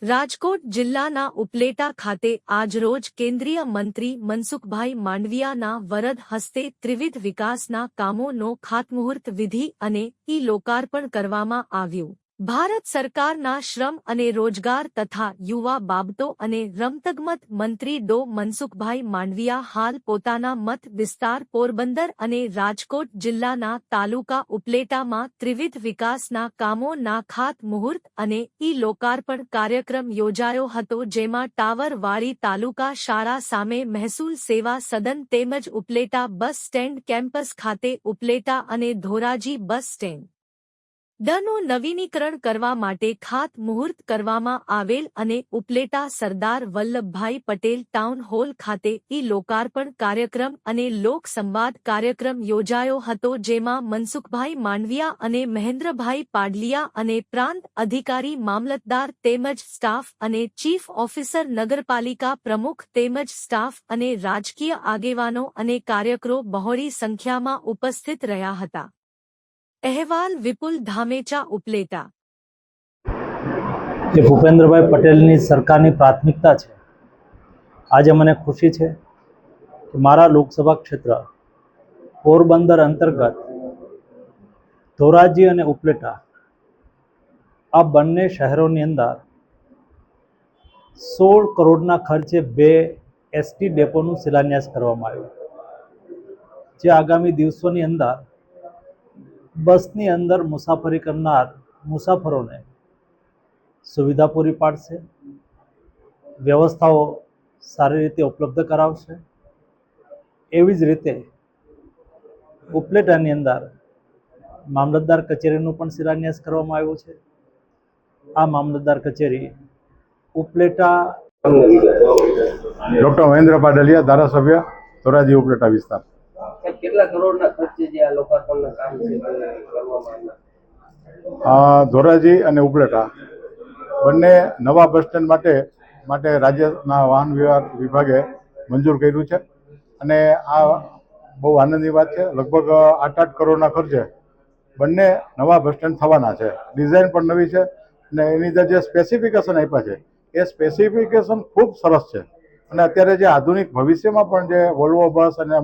રાજકોટ જિલ્લાના ઉપલેટા ખાતે આજરોજ કેન્દ્રીય મંત્રી મનસુખભાઈ માંડવિયાના વરદ હસ્તે ત્રિવિધ વિકાસના કામોનો ખાતમુહૂર્ત વિધિ અને ઈ-લોકાર્પણ કરવામાં આવ્યું. ભારત સરકારના શ્રમ અને રોજગાર તથા યુવા બાબતો અને રમતગમત મંત્રી ડો મનસુખભાઈ માંડવિયા હાલ પોતાના મત વિસ્તાર પોરબંદર અને રાજકોટ જિલ્લાના તાલુકા ઉપલેટામાં ત્રિવિધ વિકાસના કામોના ખાતમુહૂર્ત અને ઈ-લોકાર્પણ કાર્યક્રમ યોજાયો હતો, જેમાં ટાવરવાળી તાલુકા શાળા સામે મહેસૂલ સેવા સદન તેમજ ઉપલેટા બસ સ્ટેન્ડ કેમ્પસ ખાતે ઉપલેટા અને ધોરાજી બસ સ્ટેન્ડ નું નવીનીકરણ કરવા માટે ખાતમુહૂર્ત કરવામાં આવેલ અને ઉપલેટા સરદાર વલ્લભભાઈ પટેલ ટાઉન હોલ ખાતે ઈ-લોકાર્પણ કાર્યક્રમ અને લોકસંવાદ કાર્યક્રમ યોજાયો હતો, જેમાં મનસુખભાઈ માંડવિયા અને મહેન્દ્રભાઈ પાડલિયા અને પ્રાંત અધિકારી મામલતદાર તેમજ સ્ટાફ અને ચીફ ઓફિસર નગરપાલિકા પ્રમુખ તેમજ સ્ટાફ અને રાજકીય આગેવાનો અને કાર્યકરો બહોળી સંખ્યામાં ઉપસ્થિત રહ્યા હતા. અહેવાલ વિપુલ ધામેચા, ઉપલેટા. જે ભૂપેન્દ્રભાઈ પટેલની સરકારની પ્રાથમિકતા છે. આજે મને ખુશી છે કે મારા લોકસભા ક્ષેત્ર પોરબંદર અંતર્ગત ધોરાજી અને ઉપલેટા આ બંને શહેરોની અંદર 16 કરોડના ખર્ચે 2 એસટી ડેપોનું શિલાન્યાસ કરવામાં આવ્યું, જે આગામી દિવસોની અંદર બસની અંદર મુસાફરી કરનાર મુસાફરોને સુવિધા પૂરી પાડશે, વ્યવસ્થાઓ સારી રીતે ઉપલબ્ધ કરાવશે. એવી જ રીતે ઉપલેટાની અંદર મામલતદાર કચેરીનું પણ શિલાન્યાસ કરવામાં આવ્યો છે. આ મામલતદાર કચેરી ઉપલેટા ડૉક્ટર મહેન્દ્ર પાડલિયા, ધારાસભ્ય, ધોરાજી ઉપલેટા વિસ્તાર. કેટલા કરોડના ખર્ચે જે આ લોકાર્પણના કામ છે તે કરવામાં આવ્યા? ધોરાજી અને ઉપલેટા બંને નવા બસ સ્ટેન્ડ માટે રાજ્યના વાહન વ્યવહાર વિભાગે મંજૂર કર્યું છે અને આ બહુ આનંદની વાત છે. લગભગ 8 કરોડના ખર્ચે બંને નવા બસ સ્ટેન્ડ થવાના છે. ડિઝાઇન પણ નવી છે અને એની અંદર જે સ્પેસિફિકેશન આપ્યા છે એ સ્પેસિફિકેશન ખૂબ સરસ છે અને અત્યારે જે આધુનિક ભવિષ્યમાં પણ જે વોલ્વો બસ અને